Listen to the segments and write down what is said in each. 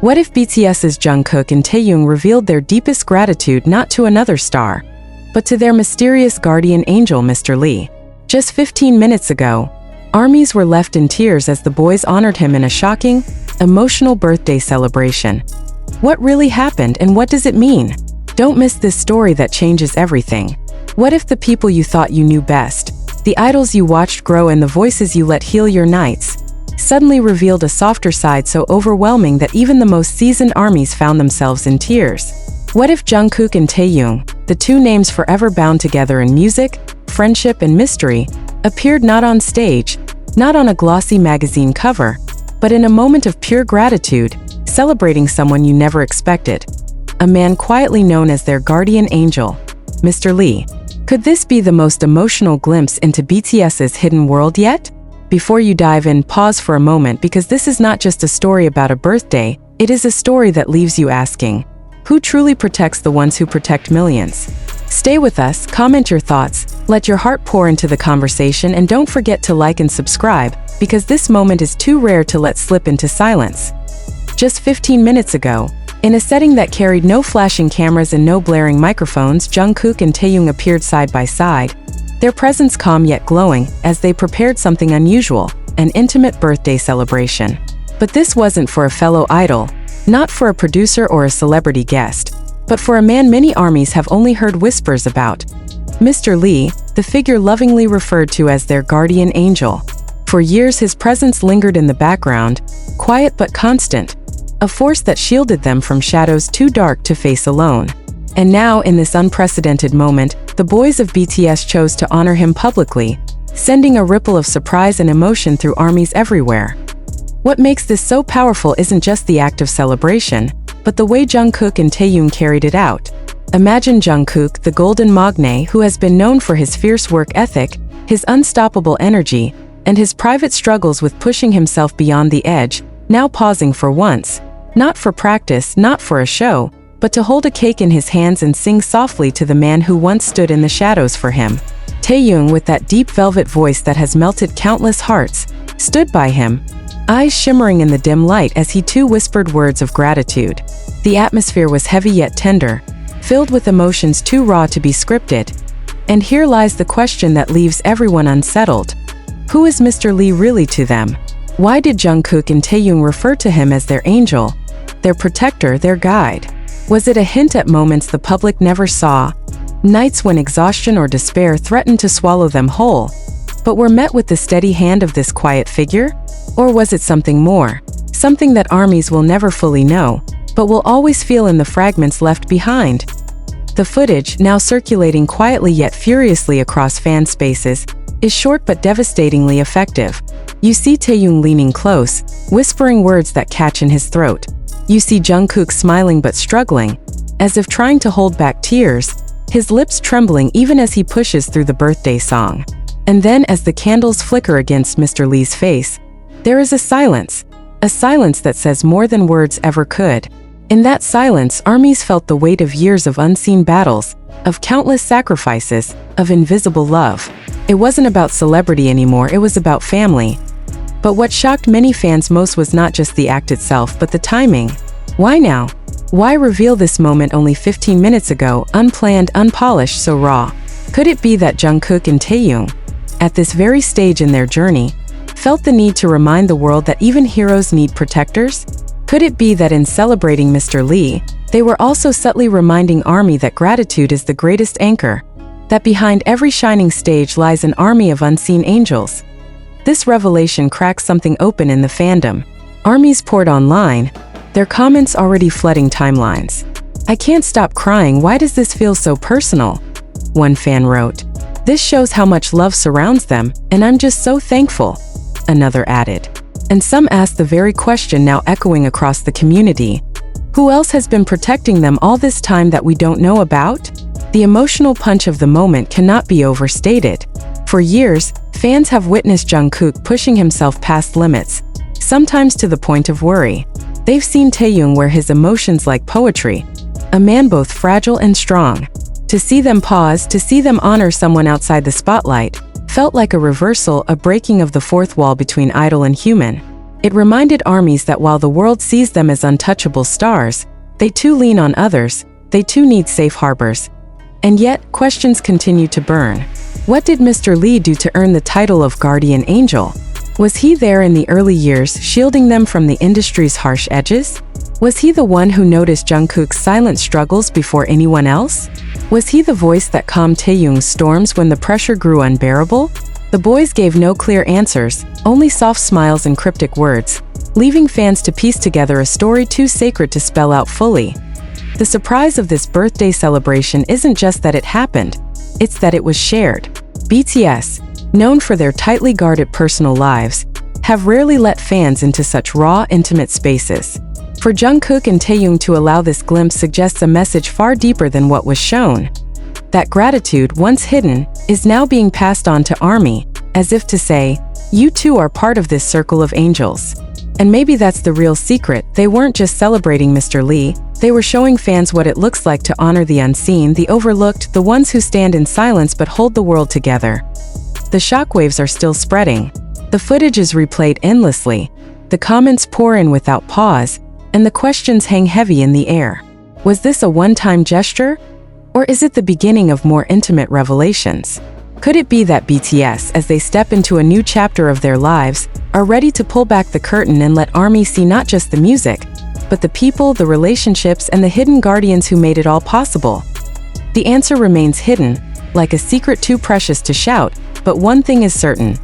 What if BTS's Jungkook and Taehyung revealed their deepest gratitude not to another star, but to their mysterious guardian angel, Mr. Lee? Just 15 minutes ago, armies were left in tears as the boys honored him in a shocking, emotional birthday celebration. What really happened and what does it mean? Don't miss this story that changes everything. What if the people you thought you knew best, the idols you watched grow and the voices you let heal your nights, suddenly revealed a softer side so overwhelming that even the most seasoned armies found themselves in tears? What if Jungkook and Taehyung, the two names forever bound together in music, friendship and mystery, appeared not on stage, not on a glossy magazine cover, but in a moment of pure gratitude, celebrating someone you never expected? A man quietly known as their guardian angel, Mr. Lee. Could this be the most emotional glimpse into BTS's hidden world yet? Before you dive in, pause for a moment because this is not just a story about a birthday, it is a story that leaves you asking, who truly protects the ones who protect millions? Stay with us, comment your thoughts, let your heart pour into the conversation, and don't forget to like and subscribe, because this moment is too rare to let slip into silence. Just 15 minutes ago, in a setting that carried no flashing cameras and no blaring microphones, Jungkook and Taehyung appeared side by side, their presence calm yet glowing, as they prepared something unusual, an intimate birthday celebration. But this wasn't for a fellow idol, not for a producer or a celebrity guest, but for a man many armies have only heard whispers about. Mr. Lee, the figure lovingly referred to as their guardian angel. For years his presence lingered in the background, quiet but constant, a force that shielded them from shadows too dark to face alone. And now, in this unprecedented moment, the boys of BTS chose to honor him publicly, sending a ripple of surprise and emotion through armies everywhere. What makes this so powerful isn't just the act of celebration, but the way Jungkook and Taehyung carried it out. Imagine Jungkook, the golden magne who has been known for his fierce work ethic, his unstoppable energy, and his private struggles with pushing himself beyond the edge, now pausing for once, not for practice, not for a show, but to hold a cake in his hands and sing softly to the man who once stood in the shadows for him. Taehyung, with that deep velvet voice that has melted countless hearts, stood by him, eyes shimmering in the dim light as he too whispered words of gratitude. The atmosphere was heavy yet tender, filled with emotions too raw to be scripted. And here lies the question that leaves everyone unsettled. Who is Mr. Lee really to them? Why did Jungkook and Taehyung refer to him as their angel, their protector, their guide? Was it a hint at moments the public never saw, nights when exhaustion or despair threatened to swallow them whole, but were met with the steady hand of this quiet figure? Or was it something more, something that armies will never fully know, but will always feel in the fragments left behind? The footage, now circulating quietly yet furiously across fan spaces, is short but devastatingly effective. You see Taehyung leaning close, whispering words that catch in his throat. You see Jungkook smiling but struggling, as if trying to hold back tears, his lips trembling even as he pushes through the birthday song. And then, as the candles flicker against Mr. Lee's face, there is a silence that says more than words ever could. In that silence, armies felt the weight of years of unseen battles, of countless sacrifices, of invisible love. It wasn't about celebrity anymore, it was about family. But what shocked many fans most was not just the act itself, but the timing. Why now? Why reveal this moment only 15 minutes ago, unplanned, unpolished, so raw? Could it be that Jungkook and Taehyung, at this very stage in their journey, felt the need to remind the world that even heroes need protectors? Could it be that in celebrating Mr. Lee, they were also subtly reminding ARMY that gratitude is the greatest anchor, that behind every shining stage lies an army of unseen angels? This revelation cracks something open in the fandom. Armies poured online, their comments already flooding timelines. "I can't stop crying, why does this feel so personal?" one fan wrote. "This shows how much love surrounds them, and I'm just so thankful," another added. And some asked the very question now echoing across the community. Who else has been protecting them all this time that we don't know about? The emotional punch of the moment cannot be overstated. For years, fans have witnessed Jungkook pushing himself past limits, sometimes to the point of worry. They've seen Taehyung wear his emotions like poetry, a man both fragile and strong. To see them pause, to see them honor someone outside the spotlight, felt like a reversal, a breaking of the fourth wall between idol and human. It reminded ARMYs that while the world sees them as untouchable stars, they too lean on others, they too need safe harbors. And yet, questions continue to burn. What did Mr. Lee do to earn the title of guardian angel? Was he there in the early years, shielding them from the industry's harsh edges? Was he the one who noticed Jungkook's silent struggles before anyone else? Was he the voice that calmed Taehyung's storms when the pressure grew unbearable? The boys gave no clear answers, only soft smiles and cryptic words, leaving fans to piece together a story too sacred to spell out fully. The surprise of this birthday celebration isn't just that it happened, it's that it was shared. BTS, known for their tightly guarded personal lives, have rarely let fans into such raw, intimate spaces. For Jungkook and Taehyung to allow this glimpse suggests a message far deeper than what was shown. That gratitude, once hidden, is now being passed on to ARMY, as if to say, you too are part of this circle of angels. And maybe that's the real secret, they weren't just celebrating Mr. Lee, they were showing fans what it looks like to honor the unseen, the overlooked, the ones who stand in silence but hold the world together. The shockwaves are still spreading. The footage is replayed endlessly. The comments pour in without pause, and the questions hang heavy in the air. Was this a one-time gesture? Or is it the beginning of more intimate revelations? Could it be that BTS, as they step into a new chapter of their lives, are ready to pull back the curtain and let ARMY see not just the music, but the people, the relationships, and the hidden guardians who made it all possible? The answer remains hidden, like a secret too precious to shout, but one thing is certain.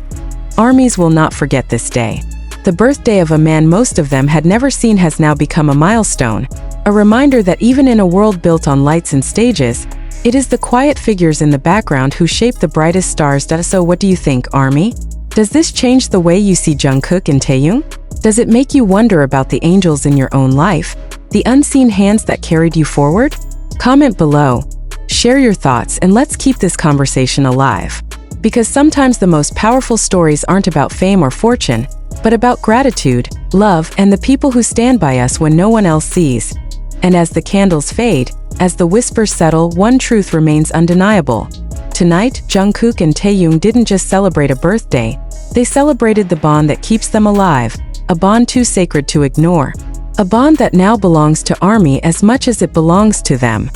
ARMYs will not forget this day. The birthday of a man most of them had never seen has now become a milestone, a reminder that even in a world built on lights and stages, it is the quiet figures in the background who shape the brightest stars. So what do you think, ARMY? Does this change the way you see Jungkook and Taehyung? Does it make you wonder about the angels in your own life, the unseen hands that carried you forward? Comment below, share your thoughts, and let's keep this conversation alive. Because sometimes the most powerful stories aren't about fame or fortune, but about gratitude, love, and the people who stand by us when no one else sees. And as the candles fade, as the whispers settle, one truth remains undeniable. Tonight, Jungkook and Taehyung didn't just celebrate a birthday, they celebrated the bond that keeps them alive, a bond too sacred to ignore. A bond that now belongs to ARMY as much as it belongs to them.